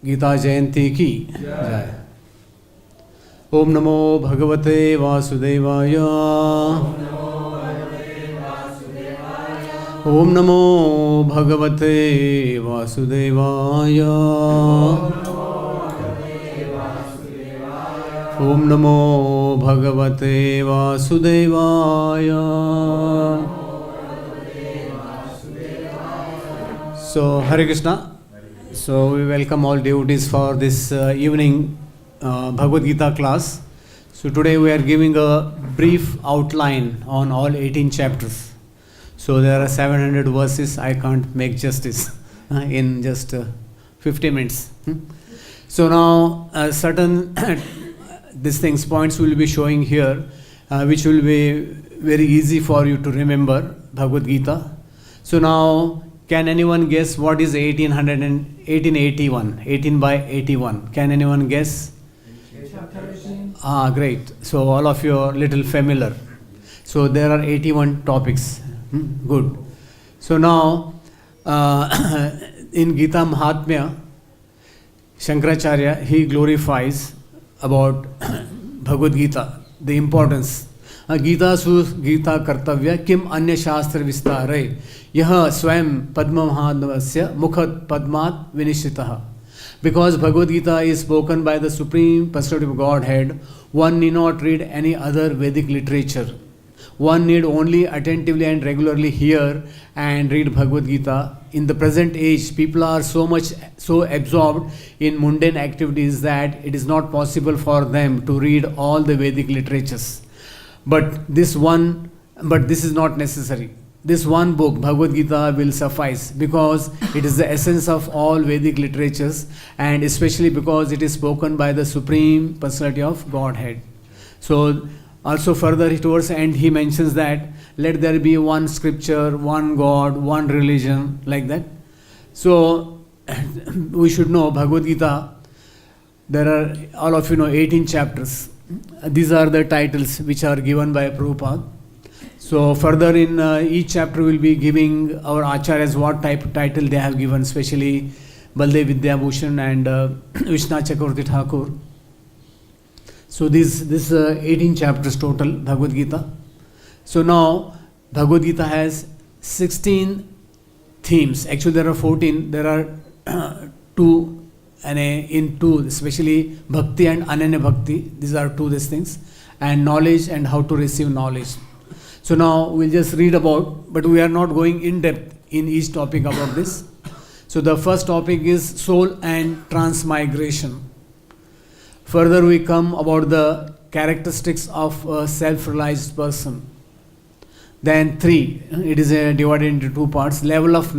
गीता जयंती की जय। ओम नमो भगवते वासुदेवाय। ओम नमो भगवते वासुदेवाय। ओम नमो भगवते वासुदेवाय। So Hare Krishna. So we welcome all devotees for this evening Bhagavad-Gita class. So today we are giving a brief outline on all 18 chapters. So there are 700 verses. I can't make justice in just 50 minutes. So now certain these things points will be showing here, which will be very easy for you to remember Bhagavad-Gita. So now, can anyone guess what is 1881? 18 by 81. Can anyone guess? Great. So all of you are little familiar. So there are 81 topics. Good. So now, in Gita Mahatmya, Shankaracharya, he glorifies about Bhagavad-Gita, the importance. Gita सु गीता कर्तव्य किम अन्य शास्त्र विस्तारे यह स्वयं पद्म महानवस्य मुखत पद्मात विनिश्चितः. Because Bhagavad Gita is spoken by the Supreme Personality of Godhead, one need not read any other Vedic literature. One need only attentively and regularly hear and read Bhagavad Gita. In the present age, people are so absorbed in mundane activities that it is not possible for them to read all the Vedic literatures. But this is not necessary. This one book, Bhagavad Gita, will suffice because it is the essence of all Vedic literatures, and especially because it is spoken by the Supreme Personality of Godhead. So also further towards the end he mentions that let there be one scripture, one God, one religion, like that. So we should know Bhagavad Gita, there are, all of you know, 18 chapters. These are the titles which are given by Prabhupada. So further in each chapter we will be giving our acharyas what type of title they have given, especially Baldev Vidyabhushan and Vishnu Chakravarti Thakur. So this 18 chapters total Bhagavad Gita. So now Bhagavad Gita has 16 themes. Actually there are 14. There are two. And in two, especially bhakti and ananya bhakti, these are two these things, and knowledge and how to receive knowledge. So now we'll just read about, but we are not going in depth in each topic about this. So the first topic is soul and transmigration. Further we come about the characteristics of a self-realized person. Then 3, it is divided into 2 parts, levels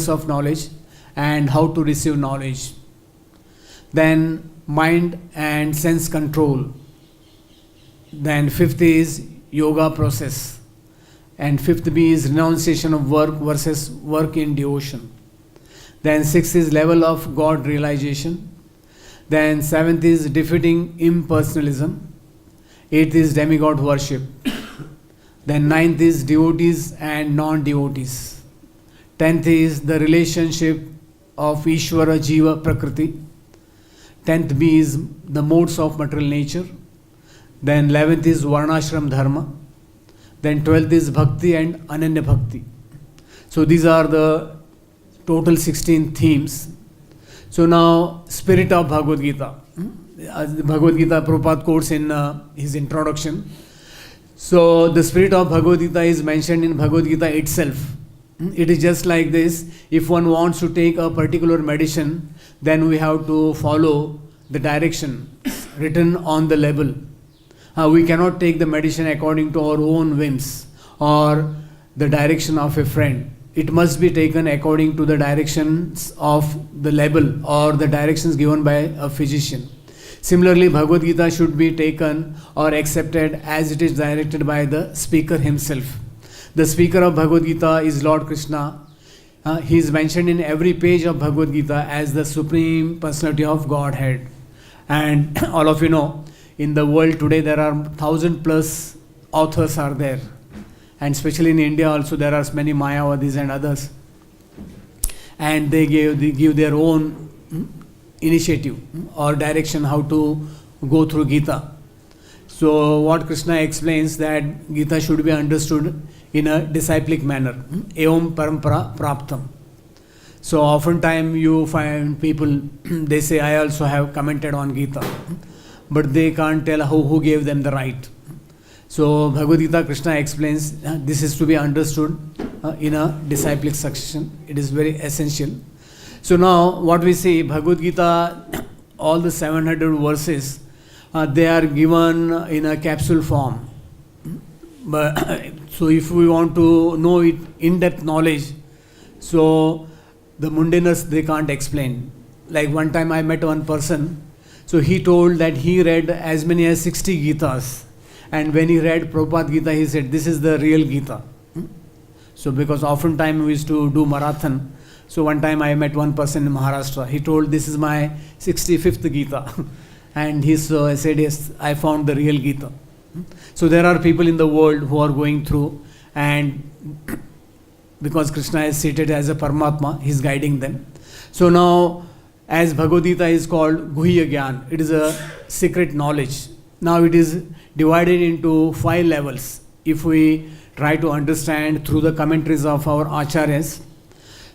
of knowledge and how to receive knowledge. Then mind and sense control. Then 5th is yoga process. And 5th B is renunciation of work versus work in devotion. Then 6th is level of God realization. Then 7th is defeating impersonalism. 8th is demigod worship. Then 9th is devotees and non-devotees. 10th is the relationship of Ishvara, Jiva, Prakriti. 10th B is the modes of material nature. Then 11th is Varnashram Dharma. Then 12th is Bhakti and Ananya Bhakti. So these are the total 16 themes. So now, spirit of Bhagavad Gita. Bhagavad Gita Prabhupada quotes in his introduction. So the spirit of Bhagavad Gita is mentioned in Bhagavad Gita itself. It is just like this. If one wants to take a particular medicine, then we have to follow the direction written on the label. We cannot take the medicine according to our own whims or the direction of a friend. It must be taken according to the directions of the label or the directions given by a physician. Similarly, Bhagavad Gita should be taken or accepted as it is directed by the speaker himself. The speaker of Bhagavad Gita is Lord Krishna. He is mentioned in every page of Bhagavad Gita as the Supreme Personality of Godhead. And all of you know, in the world today there are 1,000 plus authors are there, and especially in India also there are many Mayavadis and others, and they give their own initiative or direction how to go through Gita. So what Krishna explains that Gita should be understood in a disciplic manner. Evam parampara praptam. So oftentimes you find people, they say, I also have commented on Gita, but they can't tell who gave them the right. So Bhagavad-Gita, Krishna explains this is to be understood in a disciplic succession. It is very essential. So now what we see, Bhagavad-Gita, all the 700 verses, they are given in a capsule form. But so if we want to know it, in-depth knowledge, so the mundaners, they can't explain. Like one time I met one person, so he told that he read as many as 60 Gitas. And when he read Prabhupada Gita, he said, this is the real Gita. So because oftentimes we used to do marathon. So one time I met one person in Maharashtra. He told, this is my 65th Gita. And he said, yes, I found the real Gita. So there are people in the world who are going through, and because Krishna is seated as a Paramatma, he is guiding them. So now, as Bhagavad-Gita is called Guhya Gyan, it is a secret knowledge. Now it is divided into 5 levels. If we try to understand through the commentaries of our acharyas.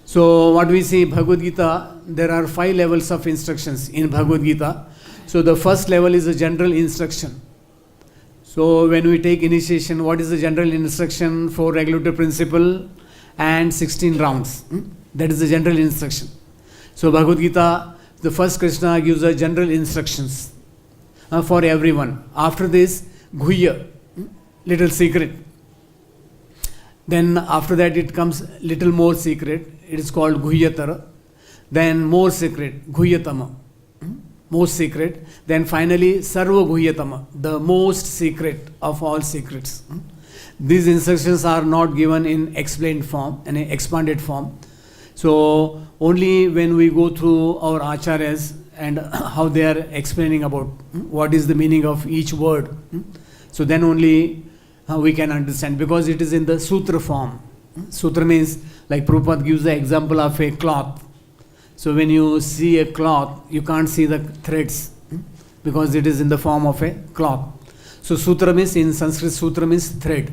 So what we see, Bhagavad-Gita, there are 5 levels of instructions in Bhagavad-Gita. So the first level is a general instruction. So when we take initiation, what is the general instruction? 4 regulative principle and 16 rounds. That is the general instruction. So Bhagavad Gita, the first Krishna gives a general instructions for everyone. After this, Guhya, little secret. Then after that it comes little more secret. It is called Guhyatara. Then more secret, Guhyatama. Most secret. Then finally, Sarva Guhyatama, the most secret of all secrets. These instructions are not given in explained form, in an expanded form. So only when we go through our acharyas and how they are explaining about what is the meaning of each word, so then only we can understand, because it is in the sutra form. Sutra means, like Prabhupada gives the example of a cloth. So when you see a cloth, you can't see the threads because it is in the form of a cloth. So sutra means, in Sanskrit, sutra means thread.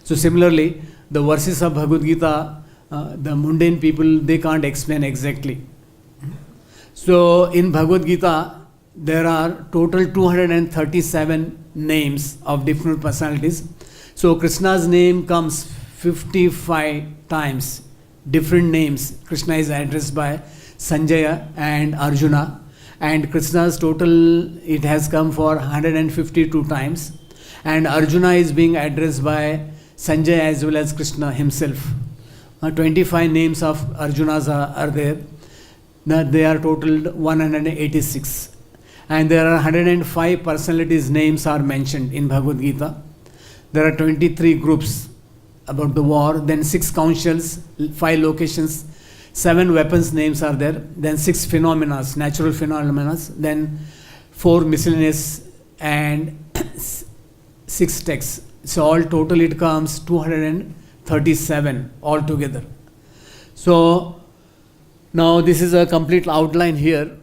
So similarly, the verses of Bhagavad Gita, the mundane people, they can't explain exactly. So in Bhagavad Gita, there are total 237 names of different personalities. So Krishna's name comes 55 times. Different names. Krishna is addressed by Sanjaya and Arjuna, and Krishna's total, it has come for 152 times, and Arjuna is being addressed by Sanjaya as well as Krishna himself. 25 names of Arjunas are there. They are totaled 186, and there are 105 personalities names are mentioned in Bhagavad Gita. There are 23 groups about the war, then 6 councils, 5 locations, 7 weapons names are there, then 6 phenomena, natural phenomena, then 4 miscellaneous and 6 texts. So all total it comes 237 altogether. So now this is a complete outline here.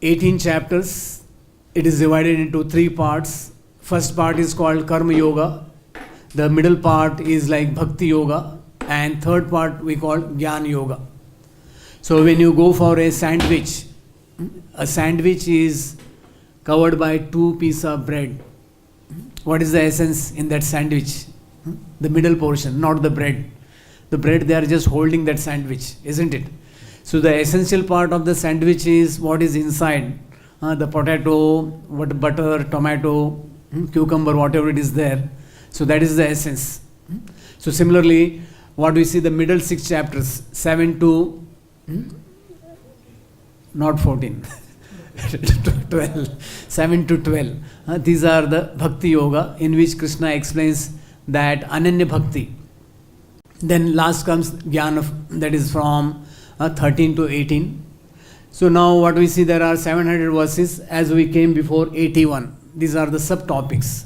18 chapters. It is divided into 3 parts. First part is called Karma Yoga. The middle part is like Bhakti-yoga, and third part we call Jnana Yoga. So when you go for a sandwich is covered by 2 pieces of bread. What is the essence in that sandwich? The middle portion, not the bread. The bread, they are just holding that sandwich, isn't it? So the essential part of the sandwich is what is inside. The potato, butter, tomato, cucumber, whatever it is there. So that is the essence. So similarly, what we see, the middle 6 chapters, 7 to, not 14, 12, 7 to 12. These are the Bhakti Yoga, in which Krishna explains that Ananya Bhakti. Then last comes Jnana, that is from 13 to 18. So now what we see, there are 700 verses as we came before 81. These are the subtopics.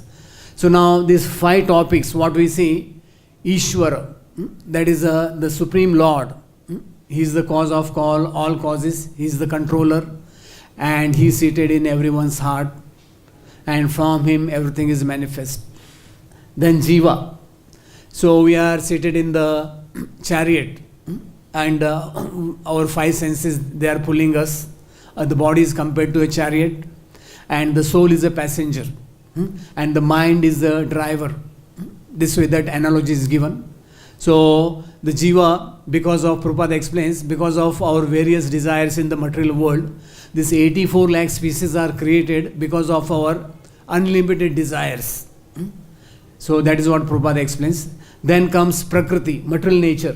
So now these 5 topics, what we see, Ishvara, that is the Supreme Lord. He is the cause of all causes. He is the controller, and He is seated in everyone's heart, and from Him everything is manifest. Then Jiva. So we are seated in the chariot, and our 5 senses, they are pulling us. The body is compared to a chariot, and the soul is a passenger, and the mind is the driver. This way that analogy is given. So the Jiva, because of, Prabhupada explains, because of our various desires in the material world, this 84 lakh species are created because of our unlimited desires. So that is what Prabhupada explains. Then comes Prakriti, material nature.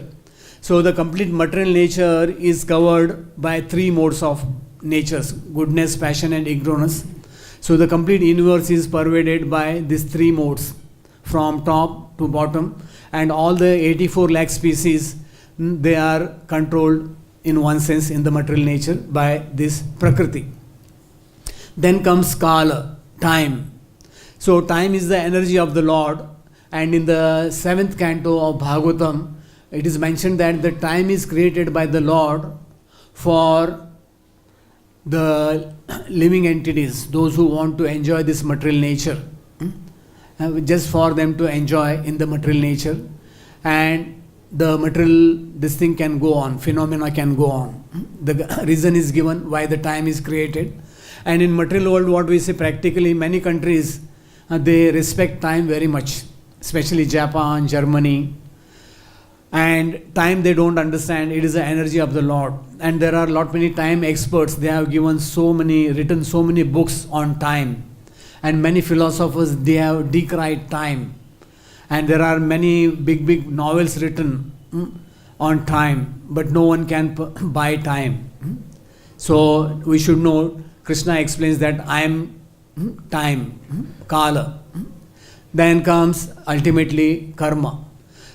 So the complete material nature is covered by 3 modes of natures: goodness, passion and ignorance. So the complete universe is pervaded by these 3 modes from top to bottom, and all the 84 lakh species, they are controlled in one sense in the material nature by this Prakriti. Then comes Kala, time. So time is the energy of the Lord, and in the 7th canto of Bhagavatam, it is mentioned that the time is created by the Lord for the living entities, those who want to enjoy this material nature, just for them to enjoy in the material nature, and the material, this thing can go on, phenomena can go on. The reason is given why the time is created. And in material world, what we say, practically many countries, they respect time very much, especially Japan, Germany. And time they don't understand, it is the energy of the Lord. And there are many time experts, they have written so many books on time. And many philosophers, they have decried time. And there are many big novels written on time, but no one can buy time. So we should know, Krishna explains that I am time, Kala. Then comes ultimately karma.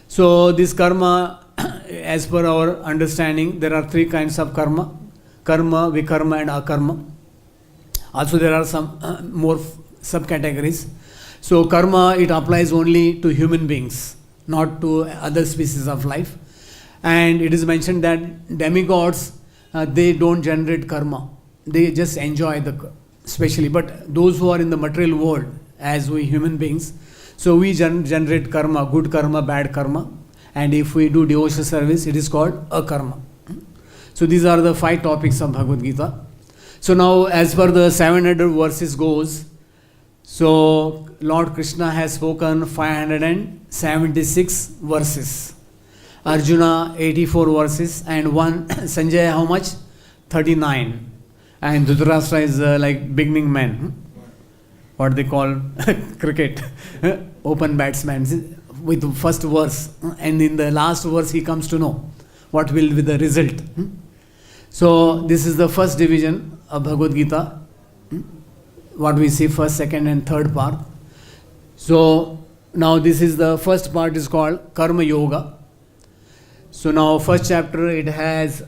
So this karma, as per our understanding, there are 3 kinds of karma: karma, vikarma and akarma. Also there are some more subcategories. So karma, it applies only to human beings, not to other species of life. And it is mentioned that demigods, they don't generate karma. They just enjoy especially. But those who are in the material world, as we human beings, so we generate karma, good karma, bad karma. And if we do devotional service, it is called akarma. So these are the 5 topics of Bhagavad-Gita. So now as per the 700 verses goes, so Lord Krishna has spoken 576 verses. Arjuna 84 verses, and one Sanjay how much? 39. And Dhritarashtra is like beginning man. What they call cricket, open batsman, with the first verse, and in the last verse he comes to know what will be the result. So this is the first division of Bhagavad Gita, what we see, first, second and third part. So now this is the first part, is called Karma Yoga. So now first chapter, it has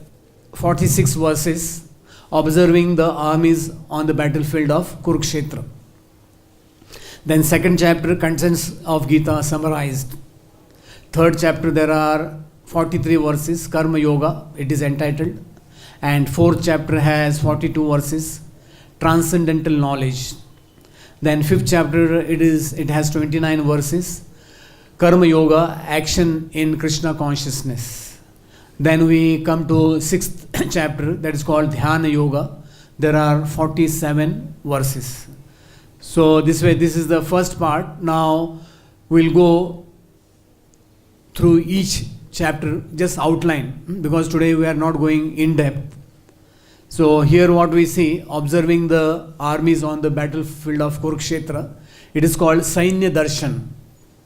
46 verses, observing the armies on the battlefield of Kurukshetra. Then second chapter, contents of Gita summarized. Third chapter, there are 43 verses, Karma Yoga, it is entitled. And fourth chapter has 42 verses, Transcendental Knowledge. Then fifth chapter, it has 29 verses, Karma Yoga, Action in Krishna Consciousness. Then we come to sixth chapter, that is called Dhyana Yoga. There are 47 verses. So this way, this is the first part. Now we'll go through each chapter, just outline, because today we are not going in depth. So here what we see, observing the armies on the battlefield of Kurukshetra, it is called Sainya Darshan.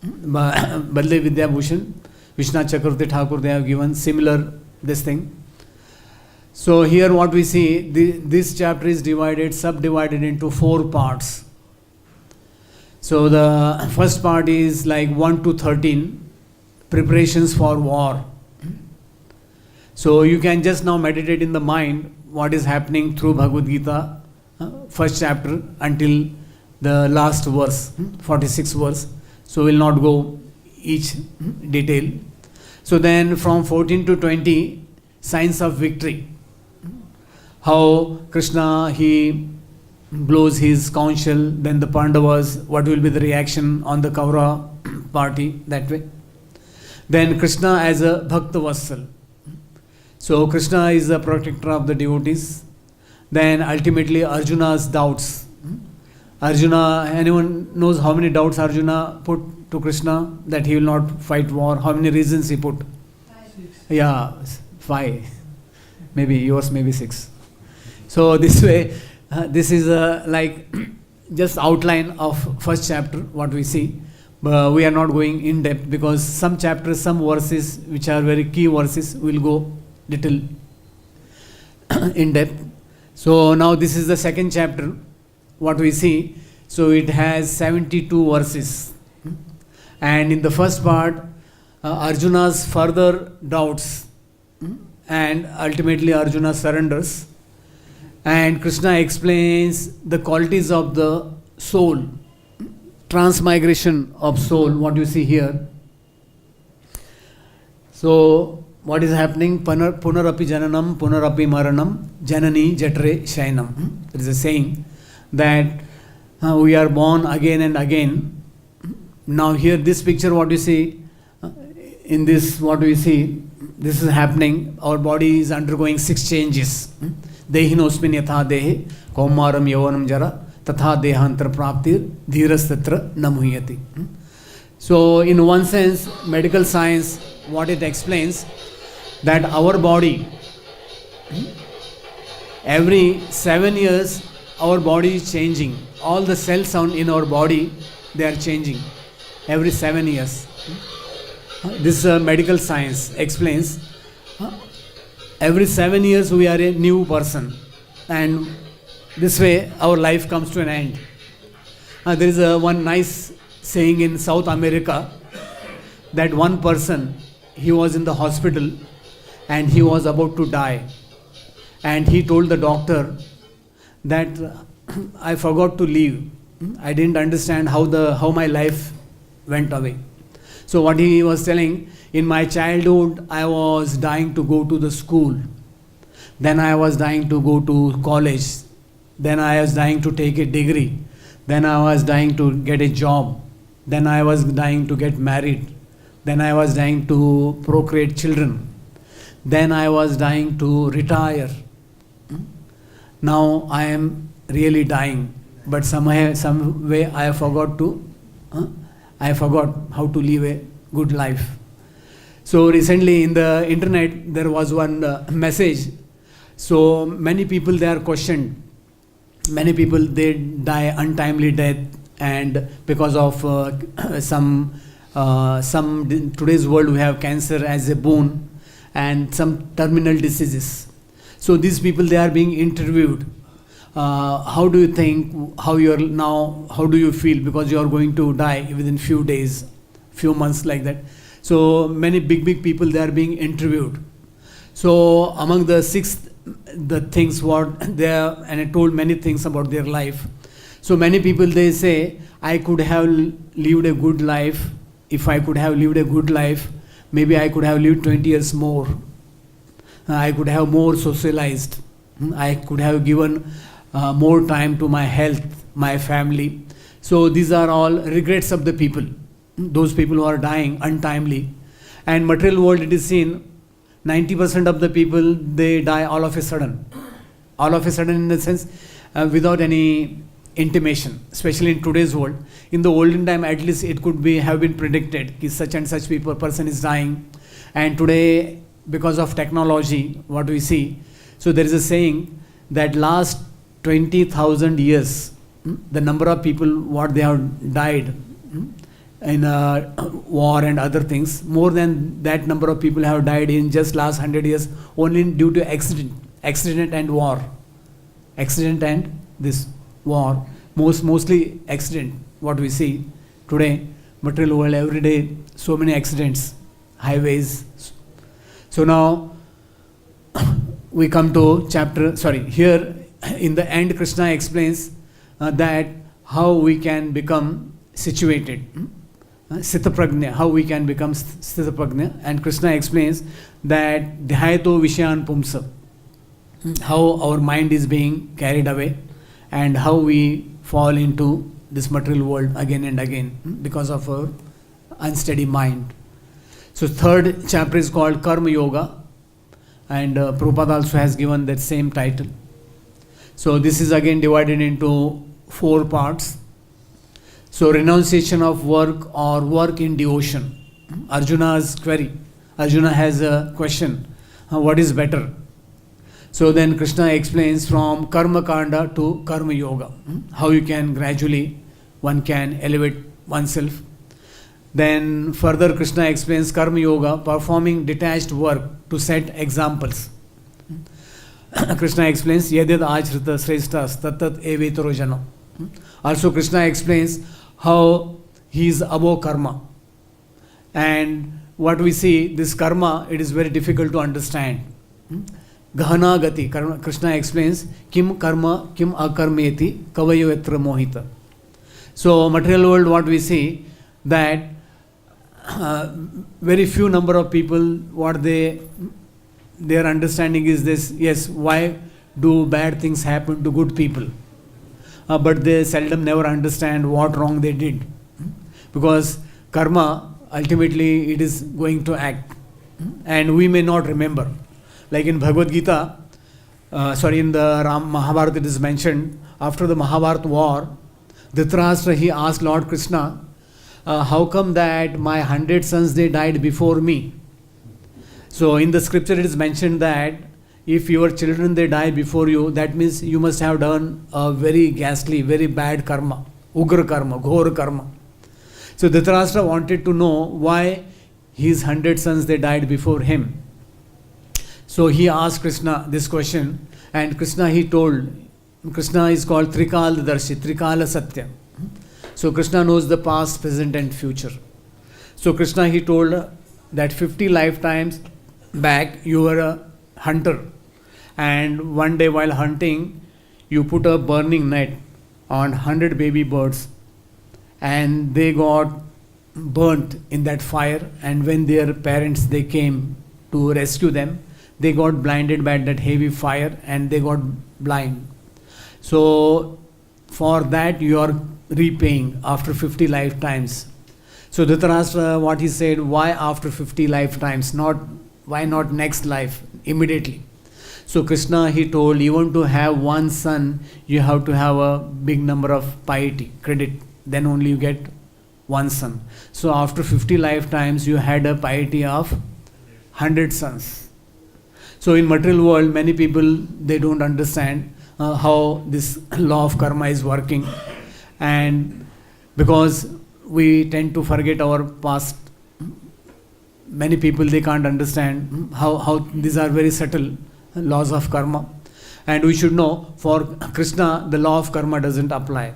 Badle Vidya Bhushan, Vishwanath Chakravarti Thakur, they have given similar this thing. So here what we see, this chapter is subdivided into 4 parts. So the first part is like 1 to 13, preparations for war. So you can just now meditate in the mind what is happening through Bhagavad-Gita, first chapter until the last verse, 46th verse. So we'll not go each detail. So then from 14 to 20, signs of victory. How Krishna, he blows his conch shell, then the Pandavas, what will be the reaction on the Kaura party, that way. Then Krishna as a Bhakta Vassal. So Krishna is the protector of the devotees. Then ultimately Arjuna's doubts. Arjuna, anyone knows how many doubts Arjuna put to Krishna that he will not fight war? How many reasons he put? 5. Yeah, 5. Maybe yours, maybe 6. So this way, this is like just outline of first chapter, what we see. But we are not going in depth because some chapters, some verses which are very key verses will go little in depth. So now this is the second chapter, what we see. So it has 72 verses. And in the first part, Arjuna's further doubts and ultimately Arjuna surrenders. And Krishna explains the qualities of the soul, transmigration of soul, what you see here. So what is happening? Punarapi jananam, punarapi maranam, janani jatre shainam. There is a saying that we are born again and again. Now here this picture what you see, in this what we see, this is happening. Our body is undergoing 6 changes. Dehinosmin yatha dehe, kaumaram yavanam jara, tatha dehantar praptir, dhirastatra namuhyati. So in one sense, medical science, what it explains, that our body, every 7 years, our body is changing. All the cells in our body, they are changing. Every 7 years. This medical science explains. Every 7 years we are a new person. And this way our life comes to an end. There is one nice saying in South America that one person, he was in the hospital and he was about to die. And he told the doctor that I forgot to leave. I didn't understand how my life went away. So what he was telling, in my childhood I was dying to go to the school. Then I was dying to go to college. Then I was dying to take a degree. Then I was dying to get a job. Then I was dying to get married. Then I was dying to procreate children. Then I was dying to retire. Now I am really dying, but some way I forgot how to live a good life. So recently in the internet there was one message. So many people, they are questioned. Many people, they die untimely death, and because of some today's world we have cancer as a boon and some terminal diseases. So these people, they are being interviewed. How do you think, how do you feel, because you are going to die within few days, few months, like that. So many big people, they are being interviewed. So among the things what they are, and I told many things about their life. So many people, they say, I could have lived a good life. If I could have lived a good life, maybe I could have lived 20 years more. I could have more socialized. I could have given more time to my health, my family. So these are all regrets of the people, those people who are dying untimely. And material world, it is seen, 90% of the people, they die all of a sudden. All of a sudden, in the sense, without any intimation, especially in today's world. In the olden time, at least it could have been predicted that such and such person is dying. And today, because of technology, what we see, so there is a saying that last 20,000 years, the number of people what they have died in war and other things, more than that number of people have died in just last 100 years only due to accident and war. Accident and this war, mostly accident, what we see today, material world, every day, so many accidents, highways. So now, we come to here in the end Krishna explains that how we can become situated. Sthita prajna, how we can become sthita prajna, and Krishna explains that dhyayato vishayan pumsa, how our mind is being carried away and how we fall into this material world again and again because of our unsteady mind. So third chapter is called Karma Yoga, and Prabhupada also has given that same title. So this is again divided into 4 parts. So renunciation of work or work in devotion. Arjuna's query. Arjuna has a question. What is better? So then Krishna explains from Karma Kanda to Karma Yoga. How you can gradually, one can elevate oneself. Then further Krishna explains Karma Yoga, performing detached work to set examples. Krishna explains Yadyad Achrita Sreshtas Tatat Evetaro Jano. Also Krishna explains how he is above karma. And what we see, this karma, it is very difficult to understand. Gahana Gati, Krishna explains Kim Karma, Kim Akarmeti, Kavayo Etra Mohita. So material world, what we see, that very few number of people, what their understanding is this: yes, why do bad things happen to good people? But they seldom never understand what wrong they did, because karma ultimately it is going to act, and we may not remember. Like in Bhagavad-Gita, in the Mahabharata, it is mentioned after the Mahabharata war, Dhritarashtra, he asked Lord Krishna, how come that my 100 sons, they died before me? So in the scripture it is mentioned that if your children, they die before you, that means you must have done a very ghastly, very bad karma, ugra karma, ghor karma. So Dhritarashtra wanted to know why his 100 sons, they died before him. So he asked Krishna this question, and Krishna, he told, Krishna is called Trikala Darshi, Trikala Satya. So Krishna knows the past, present and future. So Krishna, he told that 50 lifetimes back you were a hunter, and one day while hunting you put a burning net on 100 baby birds, and they got burnt in that fire, and when their parents, they came to rescue them, they got blinded by that heavy fire and they got blind. So for that you are repaying after 50 lifetimes. So Dhritarashtra, what he said, why after 50 lifetimes, why not next life, immediately? So Krishna, he told, even to have one son, you have to have a big number of piety, credit, then only you get one son. So after 50 lifetimes, you had a piety of 100 sons. So in material world, many people, they don't understand how this law of karma is working, and because we tend to forget our past, many people, they can't understand how these are very subtle laws of karma. And we should know, for Krishna, the law of karma doesn't apply.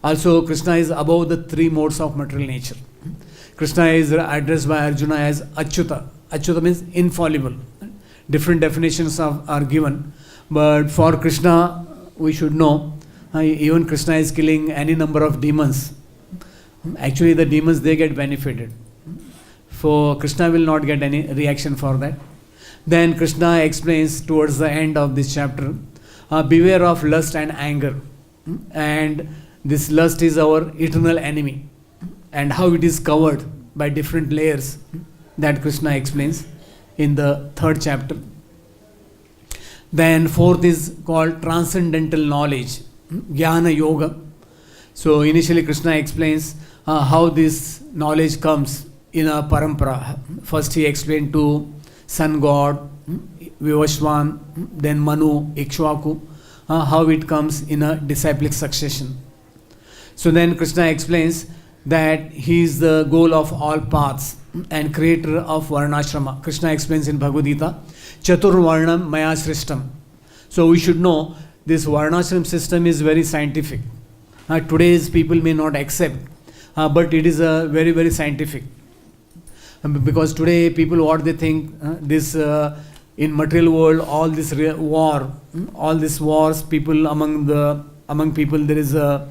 Also, Krishna is above the 3 modes of material nature. Krishna is addressed by Arjuna as Achyuta. Achyuta means infallible. Different definitions are given. But for Krishna, we should know, even Krishna is killing any number of demons. Actually, the demons, they get benefited. For Krishna will not get any reaction for that. Then Krishna explains towards the end of this chapter, beware of lust and anger. And this lust is our eternal enemy. And how it is covered by different layers, that Krishna explains in the 3rd chapter. Then 4th is called transcendental knowledge, Jnana Yoga. So initially Krishna explains how this knowledge comes in a parampara. First he explained to sun god, Vivashwan, then Manu, Ikshvaku, how it comes in a disciplic succession. So then Krishna explains that he is the goal of all paths and creator of Varnashrama. Krishna explains in Bhagavad-Gita, Chatur Varnam Maya Srishtam. So we should know this Varnashram system is very scientific. Today's people may not accept, but it is a very, very scientific. Because today people, what they think, this in material world, all this war, all these wars, people among people there is a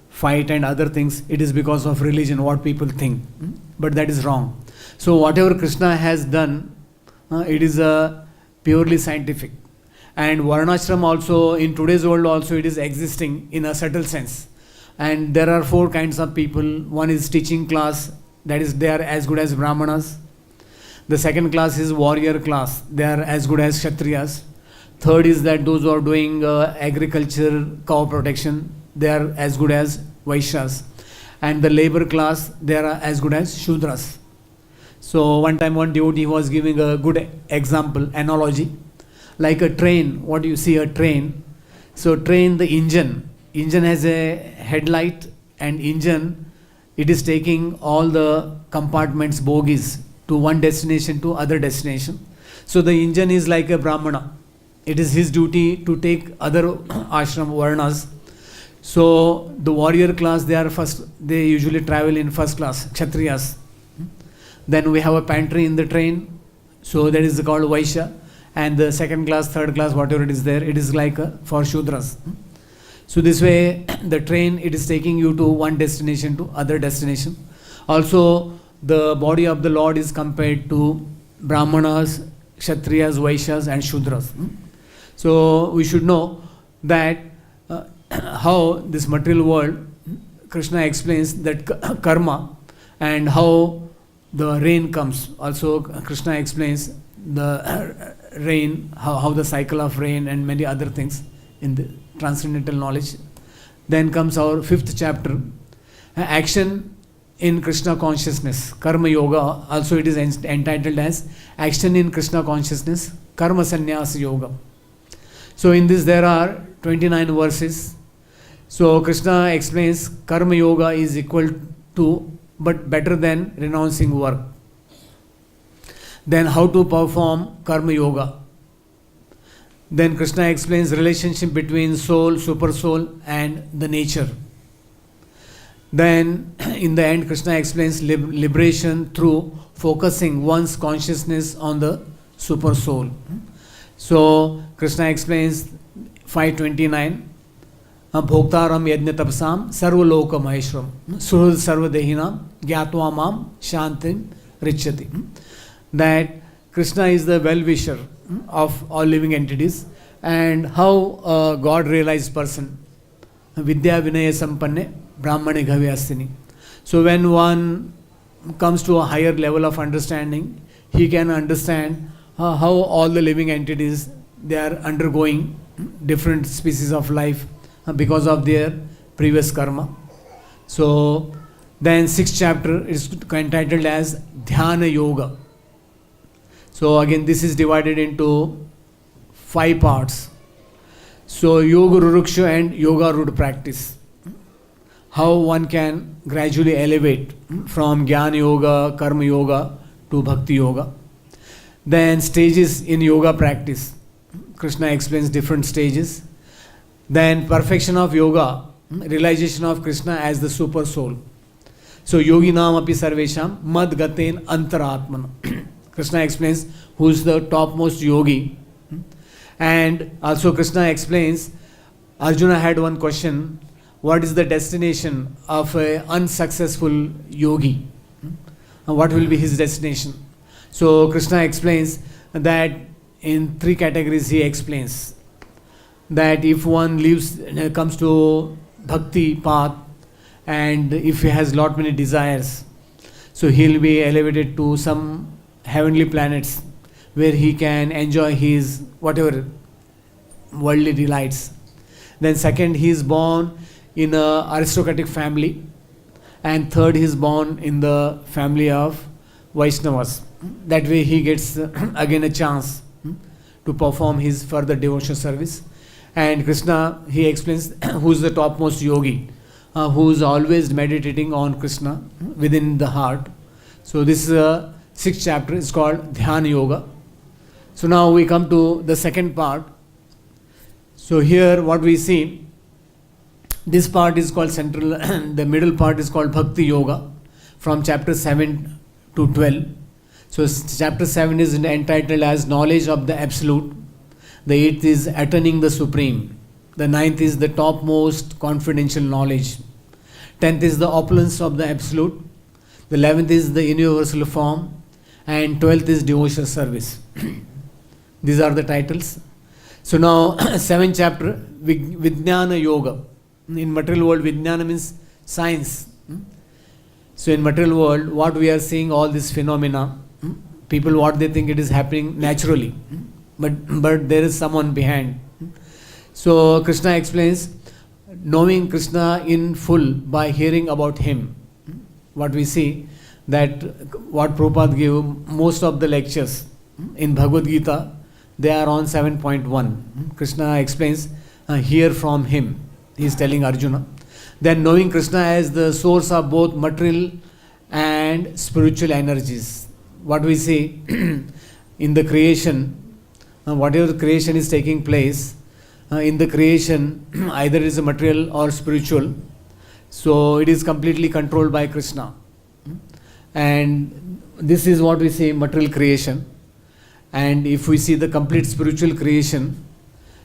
fight and other things. It is because of religion, what people think, but that is wrong. So whatever Krishna has done, it is purely scientific. And Varnashram also, in today's world also, it is existing in a subtle sense. And there are 4 kinds of people. One is teaching class, that is they are as good as Brahmanas. The second class is warrior class, they are as good as Kshatriyas. Third is that those who are doing agriculture, cow protection, they are as good as Vaishyas. And the labor class, they are as good as Shudras. So one time one devotee was giving a good example, analogy. Like a train, what you see a train. So train, the engine has a headlight, and engine, it is taking all the compartments, bogies to one destination to other destination. So the engine is like a Brahmana. It is his duty to take other ashram varnas. So the warrior class, they usually travel in first class, Kshatriyas. Then we have a pantry in the train, so that is called Vaishya. And the second class, third class, whatever it is there, it is like for Shudras. So this way, the train, it is taking you to one destination to other destination. Also, the body of the Lord is compared to Brahmanas, Kshatriyas, Vaishyas and Shudras. So we should know that how this material world, Krishna explains that karma and how the rain comes. Also, Krishna explains the rain, how the cycle of rain and many other things in the transcendental knowledge. Then comes our 5th chapter, action in Krishna consciousness, karma yoga. Also it is entitled as action in Krishna consciousness, karma sannyas yoga. So in this there are 29 verses. So Krishna explains karma yoga is equal to, but better than renouncing work. Then how to perform karma yoga. Then Krishna explains relationship between soul, super soul and the nature. Then in the end Krishna explains liberation through focusing one's consciousness on the super soul. So Krishna explains 529, Bhoktaram yajna tapsam sarvaloka maheshwaram surud sarvadehinam gyatva mam shantim richyati. That Krishna is the well-wisher of all living entities, and how a God realized person, Vidya Vinaya Sampanne Brahmane Ghavyastini. So when one comes to a higher level of understanding, he can understand how all the living entities, they are undergoing different species of life because of their previous karma. So then 6th chapter is entitled as Dhyana Yoga. So again this is divided into 5 parts. So Yoga Ruruksha and Yoga Root practice. How one can gradually elevate from Jnana Yoga, Karma Yoga to Bhakti Yoga. Then stages in yoga practice. Krishna explains different stages. Then perfection of yoga, realization of Krishna as the super soul. So yoginam api sarvesham mad gaten antaratmana. Krishna explains who is the topmost yogi. And also Krishna explains, Arjuna had one question, what is the destination of an unsuccessful yogi? What will be his destination? So Krishna explains that in 3 categories he explains. That if one comes to bhakti path, and if he has lot many desires, so he'll be elevated to some heavenly planets where he can enjoy his whatever worldly delights. Then second, he is born in a aristocratic family, and third, he is born in the family of Vaishnavas. That way he gets again a chance to perform his further devotional service. And Krishna, he explains who is the topmost yogi, who is always meditating on Krishna within the heart. So this is a 6th chapter, it's called Dhyana Yoga. So now we come to the second part. So here what we see, this part is called central, the middle part is called Bhakti Yoga from chapter 7 to 12. So chapter 7 is entitled as Knowledge of the Absolute. The 8th is Attaining the Supreme. The 9th is the topmost confidential knowledge. 10th is the opulence of the Absolute. The 11th is the universal form. And 12th is devotional service. These are the titles. So now 7th chapter, Vijnana Yoga. In material world, Vijnana means science. So in material world, what we are seeing, all these phenomena, people what they think it is happening naturally, but there is someone behind. So Krishna explains, knowing Krishna in full by hearing about him. What we see, that what Prabhupada gave, most of the lectures in Bhagavad-Gita, they are on 7.1. Krishna explains, hear from him. He is telling Arjuna. Then knowing Krishna as the source of both material and spiritual energies. What we see in the creation, whatever the creation is taking place, in the creation, either it is a material or spiritual. So it is completely controlled by Krishna. And this is what we say, material creation. And if we see the complete spiritual creation,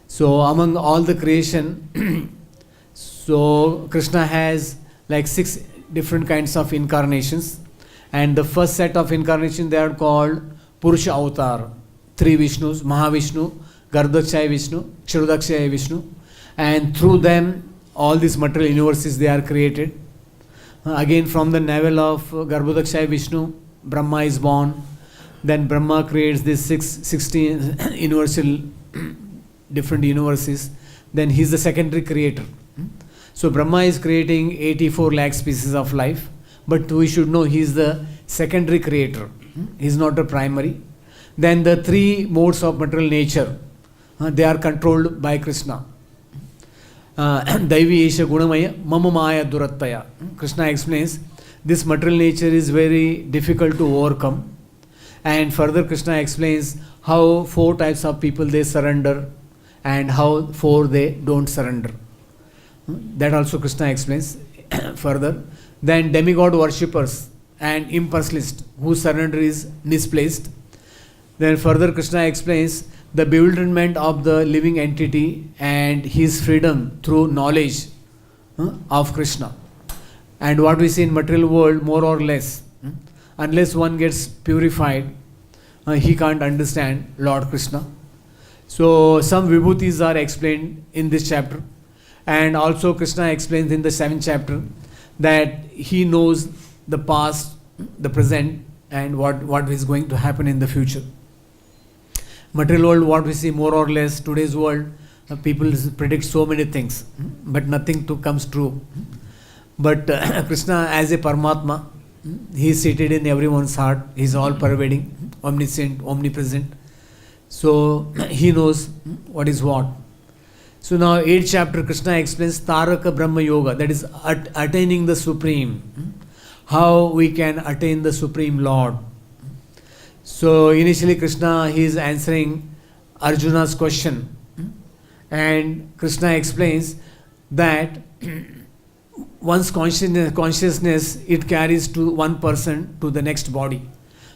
so among all the creation, so Krishna has like 6 different kinds of incarnations. And the first set of incarnations, they are called Purusha Avatar. 3 Vishnus, Mahavishnu, Gardhakshaya Vishnu, Kshirodakshaya Vishnu. And through them, all these material universes, they are created. Again, from the navel of Garbhodakshaya Vishnu, Brahma is born. Then Brahma creates these 16 universal different universes. Then he is the secondary creator. So Brahma is creating 84 lakh species of life. But we should know he is the secondary creator. He is not a primary. Then the 3 modes of material nature, they are controlled by Krishna. Daivi Esha Gunamaya Mama Maya Durattaya. Krishna explains this material nature is very difficult to overcome. And further Krishna explains how 4 types of people they surrender and how 4 they don't surrender. That also Krishna explains further. Then demigod worshippers and impersonalists whose surrender is misplaced. Then further Krishna explains the bewilderment of the living entity and his freedom through knowledge of Krishna. And what we see in material world, more or less, unless one gets purified, he can't understand Lord Krishna. So some vibhutis are explained in this chapter. And also Krishna explains in the 7th chapter that he knows the past, the present, and what is going to happen in the future. Material world, what we see more or less, today's world, people predict so many things, but nothing comes true. But Krishna as a Paramatma, he is seated in everyone's heart. He is all pervading, omniscient, omnipresent. So he knows what is what. So now 8th chapter Krishna explains Taraka Brahma Yoga, that is attaining the Supreme. How we can attain the Supreme Lord. So initially Krishna, he is answering Arjuna's question. And Krishna explains that one's consciousness, it carries to one person to the next body.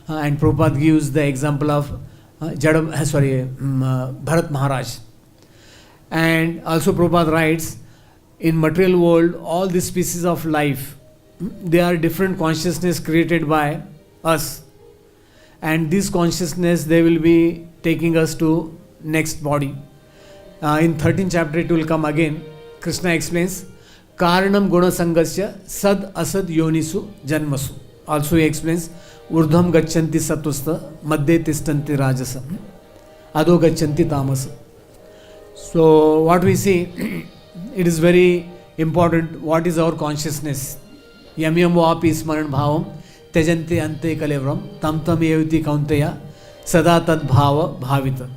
And Prabhupada gives the example of Bharat Maharaj. And also Prabhupada writes, in material world, all these species of life, they are different consciousness created by us. And this consciousness, they will be taking us to next body. In 13th chapter, it will come again. Krishna explains, Karanam Guna Sangasya Sad Asad Yonisu Janmasu. Also he explains, Urdham Gachanti Sattvasta Madhye Tishtanti Rajasa Adho Gachanti Tamasa. So what we see, it is very important. What is our consciousness? Yam yam vapi smaran bhavam tejanti ante kalevram tam tam eviti kaunteya sada tad bhava bhavita.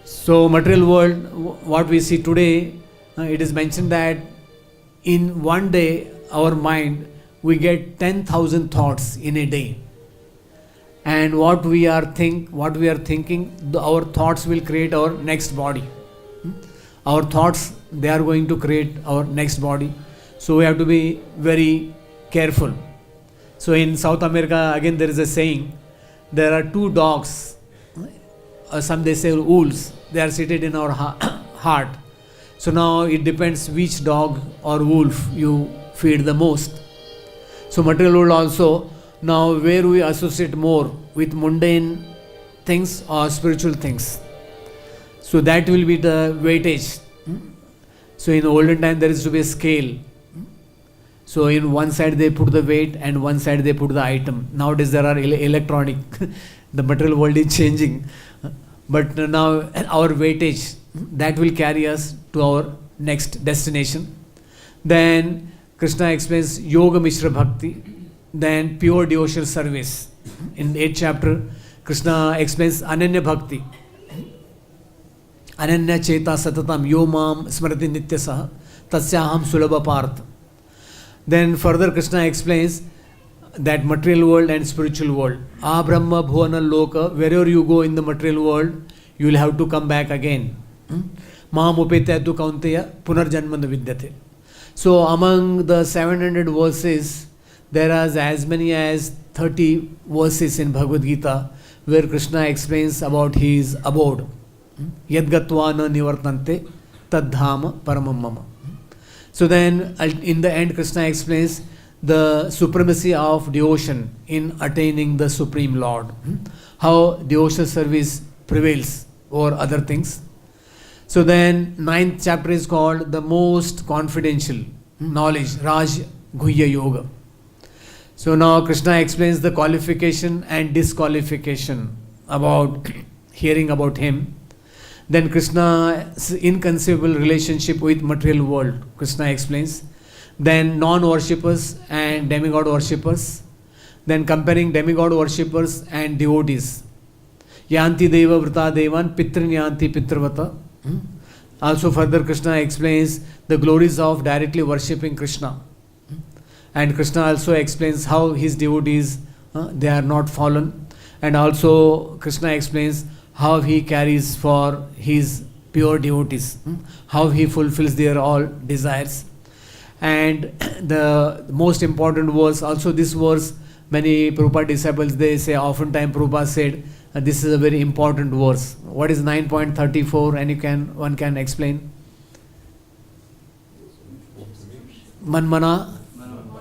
So material world, what we see today, it is mentioned that in one day, our mind, we get 10,000 thoughts in a day. And what we are thinking, our thoughts will create our next body. Our thoughts, they are going to create our next body. So we have to be very careful. So in South America, again there is a saying there are two dogs, some they say wolves, they are seated in our heart. So now it depends which dog or wolf you feed the most. So material world also, now where we associate more with mundane things or spiritual things. So that will be the weightage. So in olden time there is to be a scale. So in one side they put the weight and one side they put the item. Nowadays there are electronic. The material world is changing. But now our weightage, that will carry us to our next destination. Then Krishna explains Yoga Mishra Bhakti. Then pure devotional service. In 8th chapter, Krishna explains Ananya Bhakti. Ananya Cheta Satatam Yo Mam Smrati Nityasaha Tasyaham Sulabha Parth. Then further Krishna explains that material world and spiritual world. Ah Brahma Bhuvana Loka, wherever you go in the material world, you will have to come back again. Maham Upetayatu Kaunteya Punarjanmana Vidyate. So among the 700 verses, there are as many as 30 verses in Bhagavad-Gita where Krishna explains about his abode. Yadgatva na nivartante tadhama paramam mama. So then in the end Krishna explains the supremacy of devotion in attaining the Supreme Lord. How devotional service prevails over other things. So then 9th chapter is called the most confidential knowledge, Raj Guhya Yoga. So now Krishna explains the qualification and disqualification about hearing about him. Then Krishna's inconceivable relationship with material world, Krishna explains. Then non-worshippers and demigod worshippers. Then comparing demigod worshippers and devotees. Yanti Deva Vrta Devan Pitrin Yanti Pitrvata. Also further Krishna explains the glories of directly worshipping Krishna. And Krishna also explains how his devotees, they are not fallen. And also Krishna explains how he cares for his pure devotees, how he fulfills their all desires. And the most important verse, also this verse, many Prabhupada disciples, they say, oftentimes Prabhupada said, this is a very important verse. What is 9.34? And one can explain. Manmana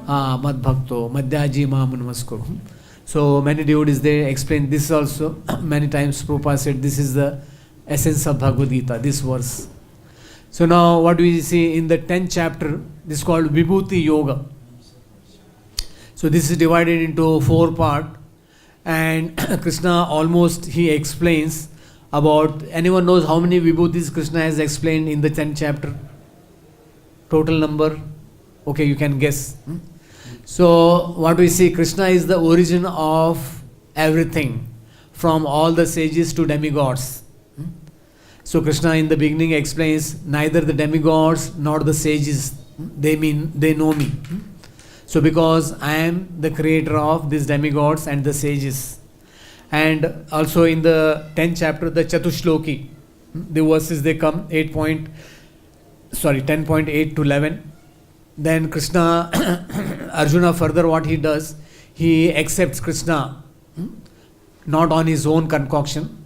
Mad Bhakto Madhyaji Mamun Maskuru. So many devotees, they explain this also. Many times Prabhupada said this is the essence of Bhagavad-Gita, this verse. So now what we see in the 10th chapter, this is called Vibhuti Yoga. So this is divided into 4 parts. And Krishna almost, he explains about, anyone knows how many Vibhutis Krishna has explained in the 10th chapter? Total number? Okay, you can guess. So what we see, Krishna is the origin of everything, from all the sages to demigods. So Krishna in the beginning explains, neither the demigods nor the sages, they know me. So because I am the creator of these demigods and the sages. And also in the 10th chapter, the Chatushloki, the verses they come 10.8 to 11. Then Krishna, Arjuna further what he does, he accepts Krishna not on his own concoction.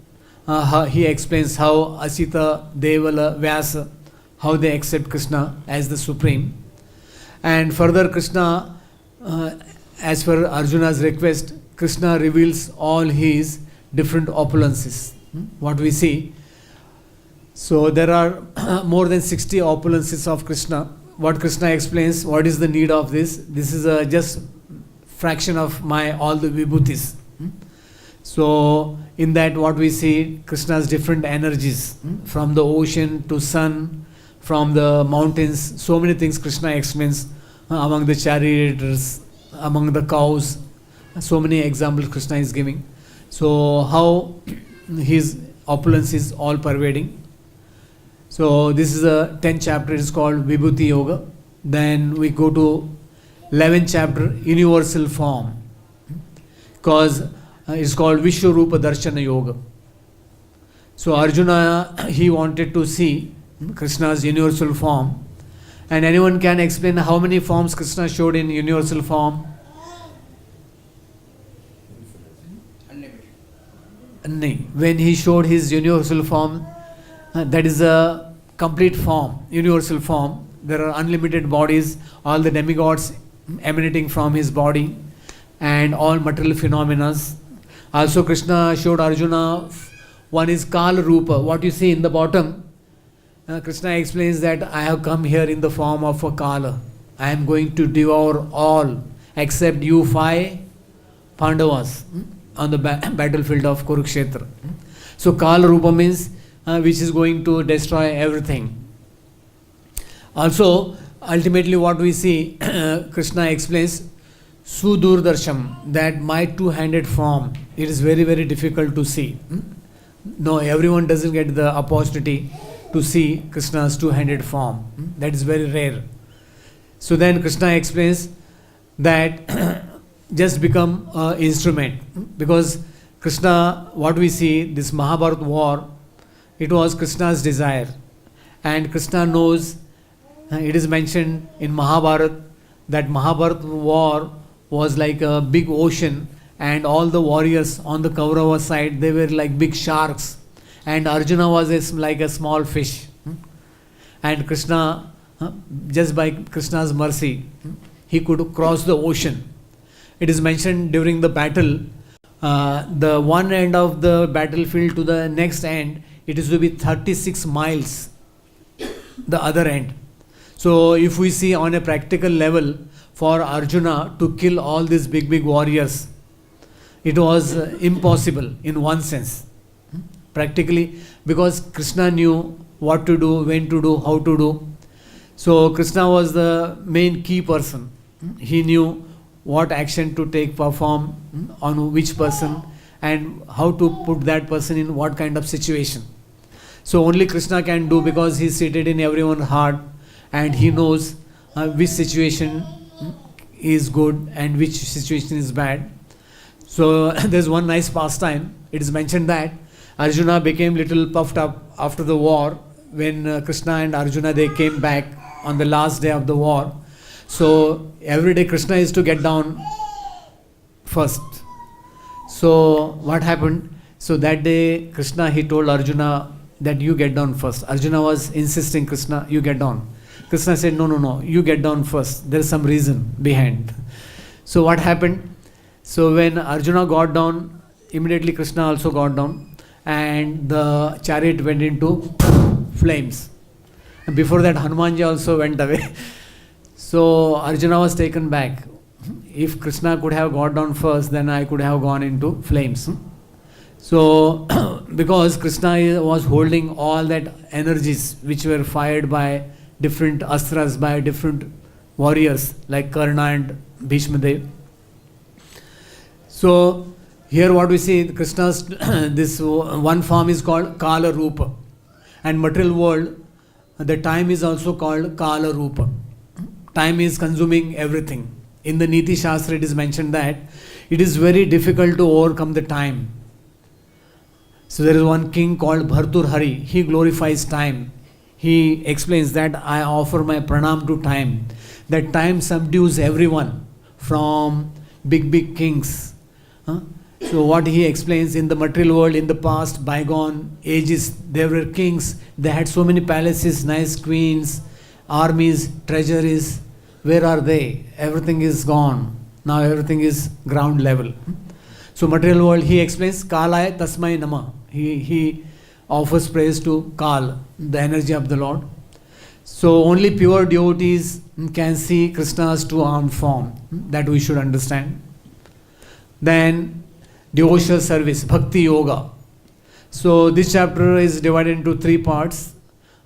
He explains how Asita, Devala, Vyasa, how they accept Krishna as the Supreme. And further Krishna, as per Arjuna's request, Krishna reveals all his different opulences. What we see. So there are more than 60 opulences of Krishna. What Krishna explains, what is the need of this? This is just fraction of my all the vibhutis. So in that what we see, Krishna's different energies, from the ocean to sun, from the mountains, so many things Krishna explains, among the charioteers, among the cows, so many examples Krishna is giving. So how his opulence is all pervading. So this is the 10th chapter, it is called Vibhuti Yoga. Then we go to 11th chapter, Universal Form, because it's called Vishwarupa Darshana Yoga. So Arjuna, he wanted to see Krishna's universal form. And anyone can explain how many forms Krishna showed in universal form? when he showed his universal form, that is a complete form, universal form. There are unlimited bodies, all the demigods emanating from his body, and all material phenomena. Also, Krishna showed Arjuna, one is Kala Rupa. What you see in the bottom, Krishna explains that I have come here in the form of a Kala. I am going to devour all except you five Pandavas on the battlefield of Kurukshetra. So Kala Rupa means which is going to destroy everything. Also, ultimately what we see, Krishna explains Sudurdarsham, that my two-handed form, it is very, very difficult to see. No, everyone doesn't get the opportunity to see Krishna's two-handed form. That is very rare. So then Krishna explains that just become an instrument, because Krishna, what we see, this Mahabharata war, it was Krishna's desire, and Krishna knows, it is mentioned in Mahabharata that Mahabharata war was like a big ocean, and all the warriors on the Kaurava side, they were like big sharks, and Arjuna was like a small fish. And Krishna, just by Krishna's mercy, he could cross the ocean. It is mentioned during the battle, the one end of the battlefield to the next end, it is to be 36 miles, the other end. So if we see on a practical level, for Arjuna to kill all these big, big warriors, it was impossible in one sense. Practically, because Krishna knew what to do, when to do, how to do. So Krishna was the main key person. He knew what action to take, perform on which person, and how to put that person in what kind of situation. So only Krishna can do, because he is seated in everyone's heart, and he knows which situation is good and which situation is bad. So there's one nice pastime. It is mentioned that Arjuna became little puffed up after the war when Krishna and Arjuna, they came back on the last day of the war. So every day Krishna is to get down first. So what happened? So that day Krishna, he told Arjuna that you get down first. Arjuna was insisting, Krishna, you get down. Krishna said, no, you get down first. There is some reason behind. So what happened? So when Arjuna got down, immediately Krishna also got down, and the chariot went into flames. And before that, Hanumanji also went away. So Arjuna was taken back. If Krishna could have got down first, then I could have gone into flames. So because Krishna was holding all that energies which were fired by different astras, by different warriors like Karna and Bhishma Dev. So here what we see, Krishna's this one form is called Kala Rupa, and material world, the time is also called Kala Rupa. Time is consuming everything. In the Niti Shastra it is mentioned that it is very difficult to overcome the time. So there is one king called Bharturhari. He glorifies time. He explains that I offer my pranam to time. That time subdues everyone from big kings. So what he explains, in the material world, in the past, bygone ages, there were kings. They had so many palaces, nice queens, armies, treasuries. Where are they? Everything is gone. Now everything is ground level. So material world, he explains, Kalaya Tasmai Nama. He offers praise to Kal, the energy of the Lord. So only pure devotees can see Krishna's two-armed form. That we should understand. Then devotional service, bhakti-yoga. So this chapter is divided into three parts.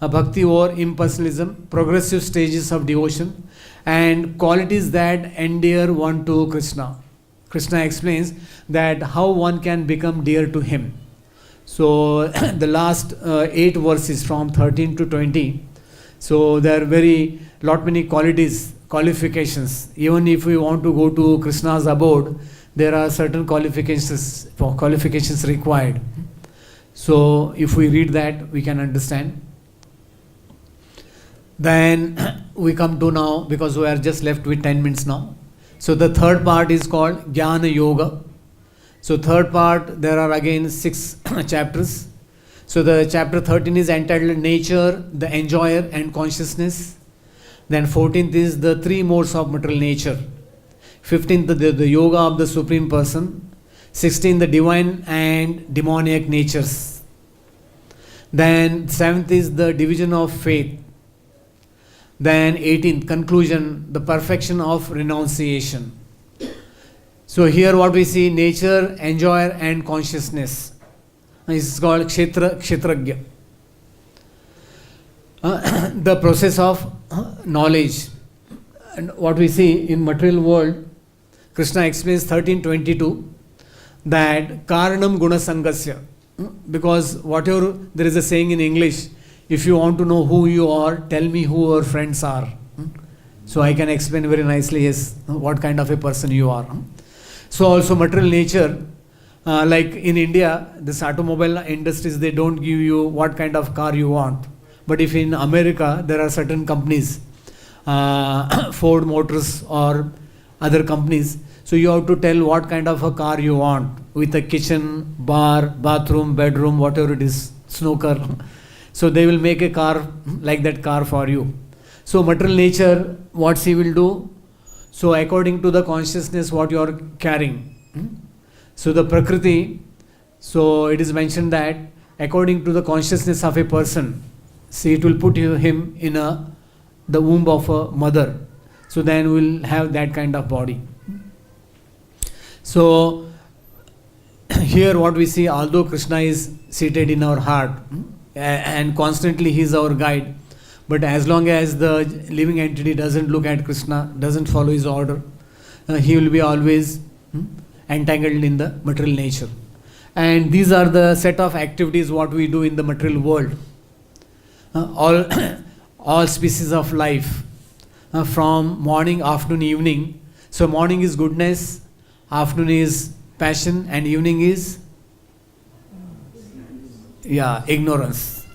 Bhakti or impersonalism, progressive stages of devotion, and qualities that endear one to Krishna. Krishna explains that how one can become dear to him. So the last 8 verses from 13 to 20, so there are many qualities, qualifications. Even if we want to go to Krishna's abode, there are certain qualifications required. So if we read that, we can understand. Then we come to now, because we are just left with 10 minutes now. So the third part is called Jnana Yoga. So third part, there are again 6 chapters. So the chapter 13 is entitled Nature, the Enjoyer and Consciousness. Then 14th is the 3 modes of material nature. 15th, the yoga of the Supreme Person. 16th, the divine and demoniac natures. Then 7th is the division of faith. Then 18th, conclusion, the perfection of renunciation. So here what we see, nature, enjoyer and consciousness. This is called kshetragya. The process of knowledge. And what we see in material world, Krishna explains 13:22 that karanam guna sangasya. Because whatever, there is a saying in English, if you want to know who you are, tell me who your friends are. So I can explain very nicely, yes, what kind of a person you are. So also material nature, like in India, this automobile industries, they don't give you what kind of car you want. But if in America, there are certain companies, Ford Motors or other companies, so you have to tell what kind of a car you want, with a kitchen, bar, bathroom, bedroom, whatever it is, snooker. So they will make a car like that car for you. So material nature, what she will do? So according to the consciousness what you are carrying. So the Prakriti, so it is mentioned that according to the consciousness of a person, see, it will put him in the womb of a mother. So then we will have that kind of body. So here what we see, although Krishna is seated in our heart and constantly he is our guide, but as long as the living entity doesn't look at Krishna, doesn't follow his order, he will be always entangled in the material nature. And these are the set of activities what we do in the material world. All species of life, from morning, afternoon, evening. So morning is goodness, afternoon is passion, and evening is ignorance.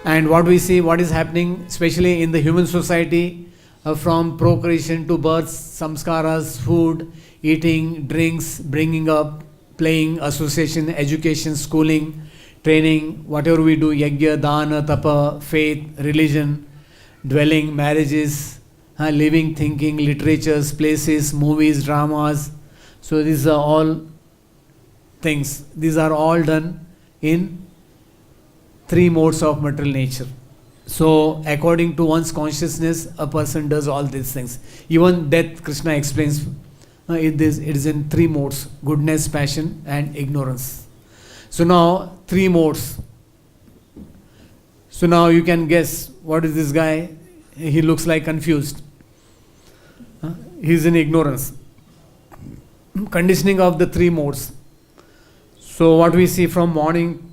And what we see, what is happening, especially in the human society, from procreation to birth, samskaras, food, eating, drinks, bringing up, playing, association, education, schooling, training, whatever we do, yajna, dana, tapa, faith, religion, dwelling, marriages, living, thinking, literatures, places, movies, dramas. So these are all things. These are all done in 3 modes of material nature. So according to one's consciousness, a person does all these things. Even death, Krishna explains, it is in 3 modes: goodness, passion and ignorance. So now 3 modes. So now you can guess, what is this guy? He looks like confused. He is in ignorance. Conditioning of the 3 modes. So what we see, from morning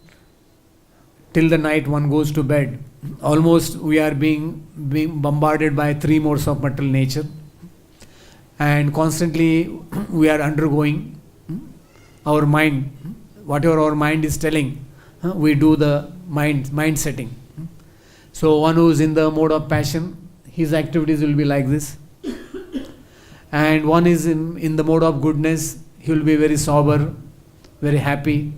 till the night one goes to bed, almost we are being bombarded by 3 modes of material nature, and constantly we are undergoing our mind, whatever our mind is telling, we do the mind setting. So one who is in the mode of passion, his activities will be like this, and one is in the mode of goodness, he will be very sober, very happy.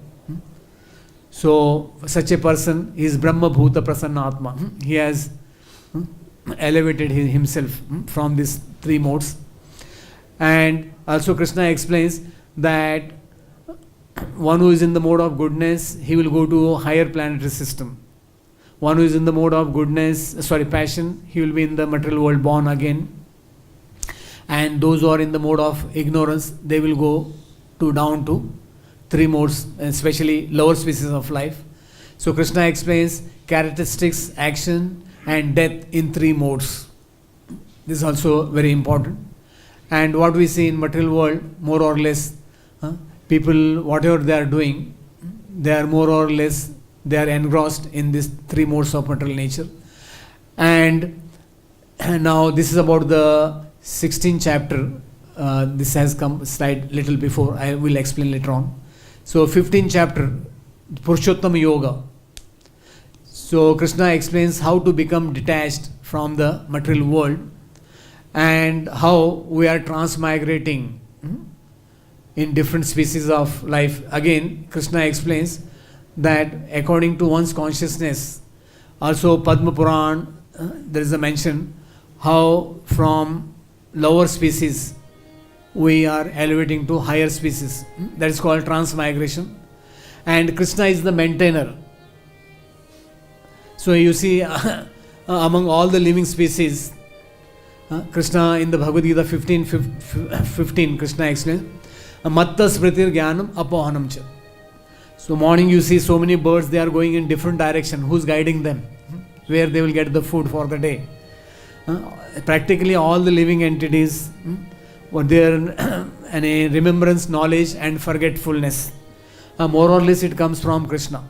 So such a person is Brahma Bhuta Prasanna Atma. He has elevated himself from these 3 modes. And also Krishna explains that one who is in the mode of goodness, he will go to a higher planetary system. One who is in the mode of passion, he will be in the material world, born again. And those who are in the mode of ignorance, they will go down to 3 modes, especially lower species of life. So Krishna explains characteristics, action and death in 3 modes. This is also very important. And what we see in material world, more or less, people, whatever they are doing, they are more or less, they are engrossed in these 3 modes of material nature. And now this is about the 16th chapter. This has come slide little before, I will explain later on. So 15th chapter, Purushottama Yoga. So Krishna explains how to become detached from the material world and how we are transmigrating in different species of life. Again, Krishna explains that according to one's consciousness, also Padma Puran, there is a mention how from lower species we are elevating to higher species. That is called transmigration. And Krishna is the maintainer. So you see, among all the living species, Krishna in the Bhagavad-Gita 15, Krishna explains, Matta Smritir Jnanam Apohanam Cha. So morning you see so many birds, they are going in different direction. Who's guiding them? Where they will get the food for the day. Practically all the living entities, what they are a remembrance, knowledge and forgetfulness. More or less it comes from Krishna.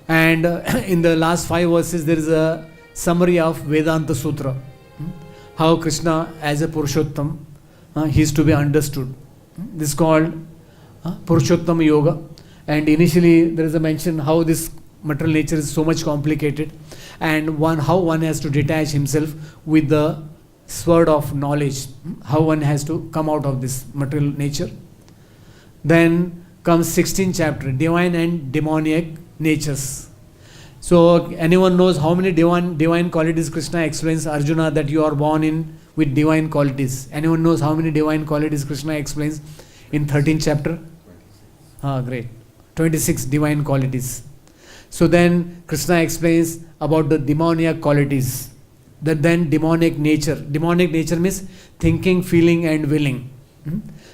And in the last 5 verses there is a summary of Vedanta Sutra. How Krishna as a Purushottam, he is to be understood. This is called Purushottama Yoga. And initially there is a mention how this material nature is so much complicated, and how one has to detach himself with the sword of knowledge, how one has to come out of this material nature. Then comes 16th chapter, divine and demoniac natures. So anyone knows how many divine qualities Krishna explains Arjuna that you are born in with divine qualities? Anyone knows how many divine qualities Krishna explains in 13th chapter? Great. 26 divine qualities. So then Krishna explains about the demoniac qualities. Then demonic nature. Demonic nature means thinking, feeling and willing.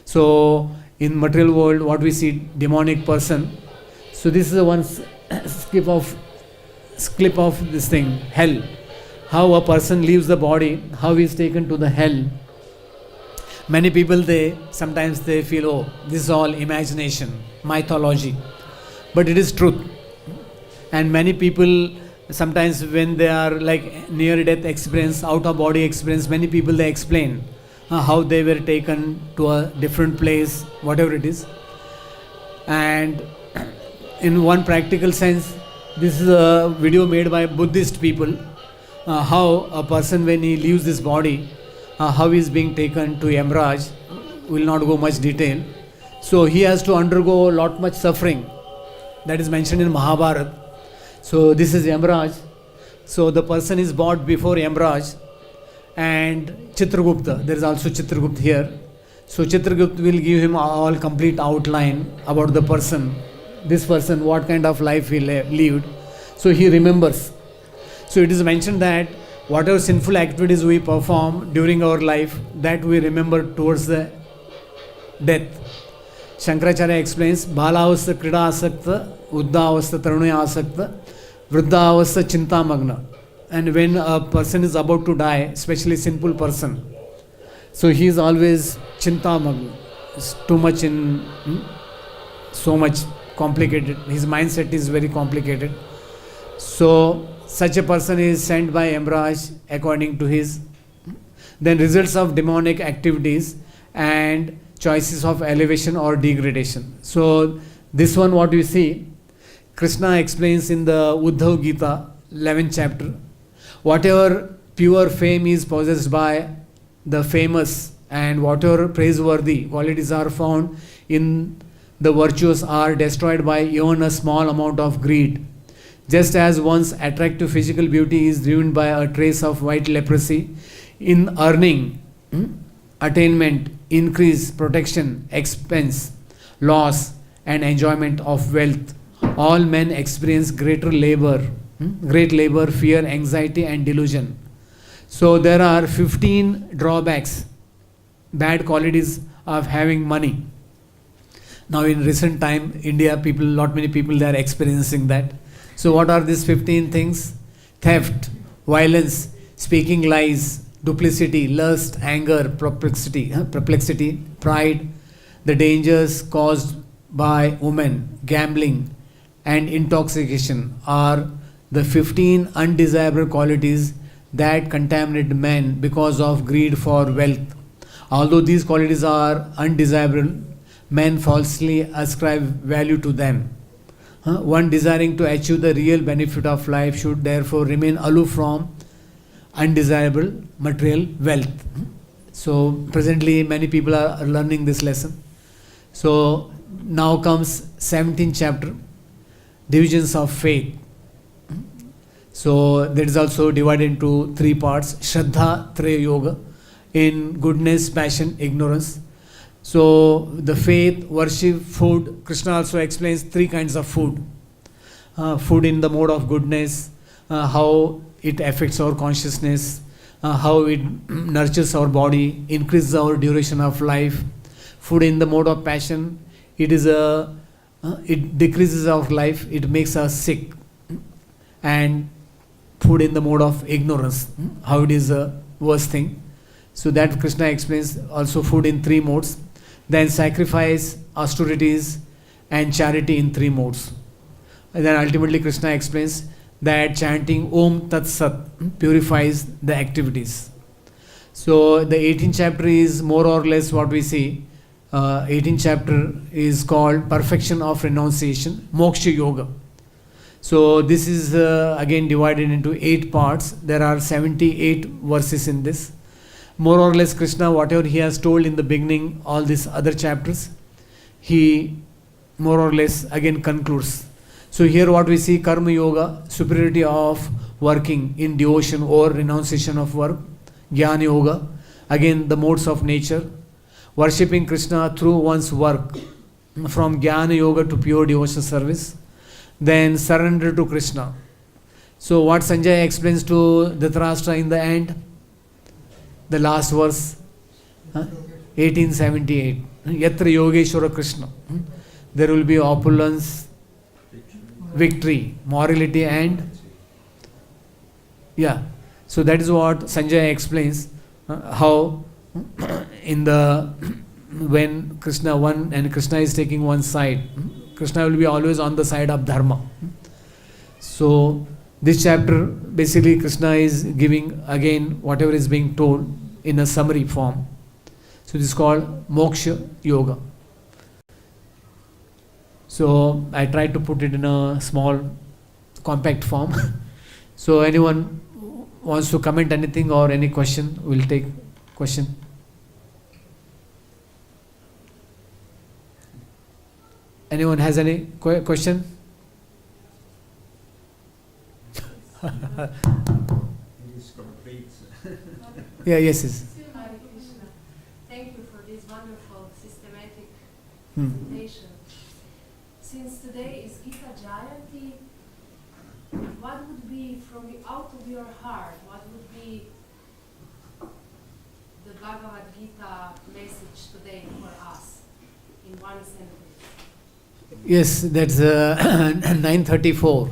So in material world what we see, demonic person. So this is the one clip of this thing, hell. How a person leaves the body, how he is taken to the hell. Many people sometimes they feel, oh, this is all imagination, mythology. But it is truth. And many people sometimes when they are like near death experience, out of body experience, many people they explain how they were taken to a different place, whatever it is. And in one practical sense, this is a video made by Buddhist people, how a person when he leaves this body, how he is being taken to Yamraj. Will not go much detail. So he has to undergo much suffering. That is mentioned in Mahabharata. So this is Yamraj. So the person is brought before Yamraj and Chitragupta. There is also Chitragupta here. So Chitragupta will give him all complete outline about the person. This person, what kind of life he lived. So he remembers. So it is mentioned that whatever sinful activities we perform during our life, that we remember towards the death. Shankaracharya explains, Balavastha Krida Asakta, Uddhavastha Tarunaya Asakta, Vrindavan Chinta Magna. And when a person is about to die, especially sinful person, so he is always Chinta Magna. It's too much so much complicated. His mindset is very complicated. So such a person is sent by Yamraj according to his. Then results of demonic activities and choices of elevation or degradation. So this one what you see, Krishna explains in the Uddhav Gita 11th chapter. Whatever pure fame is possessed by the famous and whatever praiseworthy qualities are found in the virtuous are destroyed by even a small amount of greed. Just as one's attractive physical beauty is ruined by a trace of white leprosy, in earning, attainment, increase, protection, expense, loss, and enjoyment of wealth, all men experience great labor, fear, anxiety, and delusion. So there are 15 drawbacks, bad qualities of having money. Now in recent time, India people, many people they are experiencing that. So what are these 15 things? Theft, violence, speaking lies, duplicity, lust, anger, perplexity, pride, the dangers caused by women, gambling, and intoxication are the 15 undesirable qualities that contaminate men because of greed for wealth. Although these qualities are undesirable, men falsely ascribe value to them. One desiring to achieve the real benefit of life should therefore remain aloof from undesirable material wealth. So presently many people are learning this lesson. So now comes 17th chapter, divisions of faith. So that is also divided into 3 parts: Shraddha, Traya Yoga, in goodness, passion, ignorance. So the faith, worship, food. Krishna also explains 3 kinds of food. Food in the mode of goodness, how it affects our consciousness, how it nurtures our body, increases our duration of life. Food in the mode of passion, it decreases our life, it makes us sick. And food in the mode of ignorance, how it is a worst thing. So that Krishna explains also food in 3 modes. Then sacrifice, austerities, and charity in 3 modes. And then ultimately Krishna explains that chanting Om Tat Sat purifies the activities. So the 18th chapter is more or less what we see. 18th chapter is called Perfection of Renunciation, Moksha Yoga. So this is again divided into 8 parts. There are 78 verses in this. More or less Krishna, whatever he has told in the beginning, all these other chapters, he more or less again concludes. So here what we see, Karma Yoga, superiority of working in devotion or renunciation of work. Jnana Yoga, again the modes of nature. Worshipping Krishna through one's work, from Jnana Yoga to pure devotion service. Then surrender to Krishna. So what Sanjay explains to Dhritarashtra in the end, the last verse, 1878. Yatra Yogeshwara Krishna. There will be opulence, victory, morality, and so that is what Sanjay explains, how in the when Krishna one and Krishna is taking one side, Krishna will be always on the side of dharma. So this chapter basically Krishna is giving again whatever is being told in a summary form. So this is called Moksha Yoga. So I tried to put it in a small compact form. So anyone wants to comment anything or any question, we'll take question. Anyone has any question? It is complete. Yes. Hare Krishna. Thank you for this wonderful systematic presentation. Since today is Gita Jayanti, what would be from out of your heart, what would be the Bhagavad-Gita message today for us in one sentence? Yes, that's 934.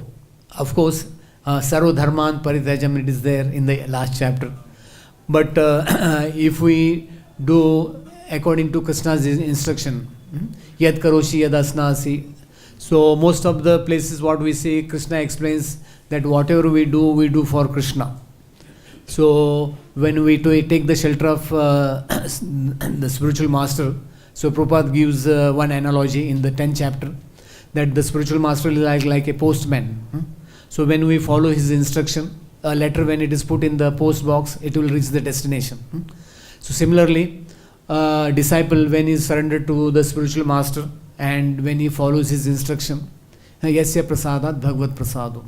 Of course, Sarva Dharman Parityajam, it is there in the last chapter. But if we do according to Krishna's instruction, Yad Karoshi Yad Asnasi. So most of the places what we see, Krishna explains that whatever we do for Krishna. So when we take the shelter of the spiritual master, so Prabhupada gives one analogy in the 10th chapter, that the spiritual master is like a postman. So when we follow his instruction, a letter when it is put in the post box, it will reach the destination. So similarly, disciple when he is surrendered to the spiritual master and when he follows his instruction, Yasya Prasadat Bhagavad Prasado.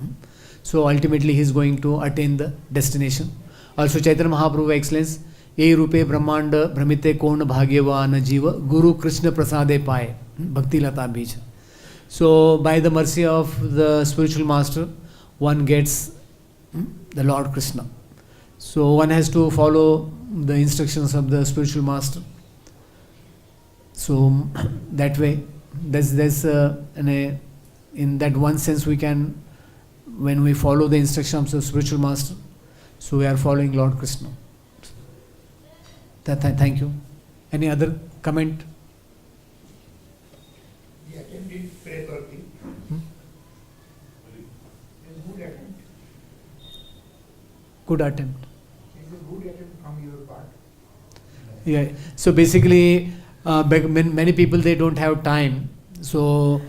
So ultimately he is going to attain the destination. Also Chaitanya Mahaprabhu explains, Ye Rupe Brahmanda Brahmite Korna Bhagyavana Jiva Guru Krishna Prasade Paye Bhakti Lata Bija. So by the mercy of the spiritual master, one gets the Lord Krishna. So one has to follow the instructions of the spiritual master. So that way, there's in that one sense we can, when we follow the instructions of the spiritual master, so we are following Lord Krishna. Thank you. Any other comment? The attempted prayer party. It's a good attempt. Good attempt. It's a good attempt from your part. Yeah. So basically, many people, they don't have time. So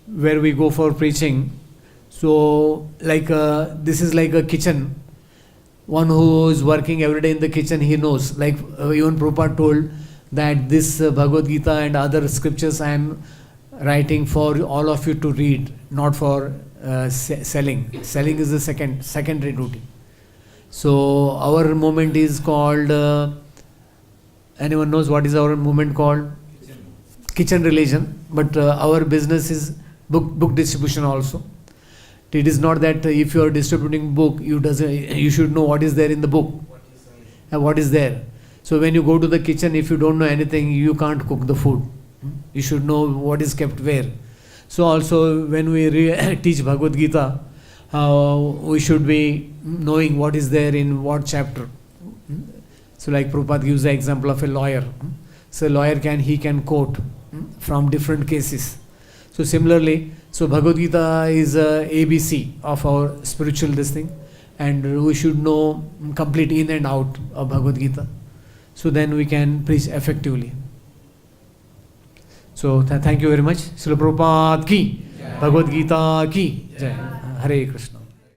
where we go for preaching, so like this is like a kitchen. One who is working every day in the kitchen, he knows. Like even Prabhupada told that this Bhagavad-Gita and other scriptures I am writing for all of you to read, not for selling. Selling is the secondary duty. So our movement is called, anyone knows what is our movement called? Kitchen religion. But our business is book distribution also. It is not that if you are distributing book, you should know what is there in the book and what is there. So when you go to the kitchen, if you don't know anything, you can't cook the food. You should know what is kept where. So also when we teach Bhagavad Gita, we should be knowing what is there in what chapter. So like Prabhupada gives the example of a lawyer. So a lawyer can quote from different cases. So similarly, so Bhagavad Gita is ABC of our spiritual this thing, and we should know complete in and out of Bhagavad Gita. So then we can preach effectively. So thank you very much. Srila Prabhupada ki, Bhagavad Gita ki, Jai. Hare Krishna.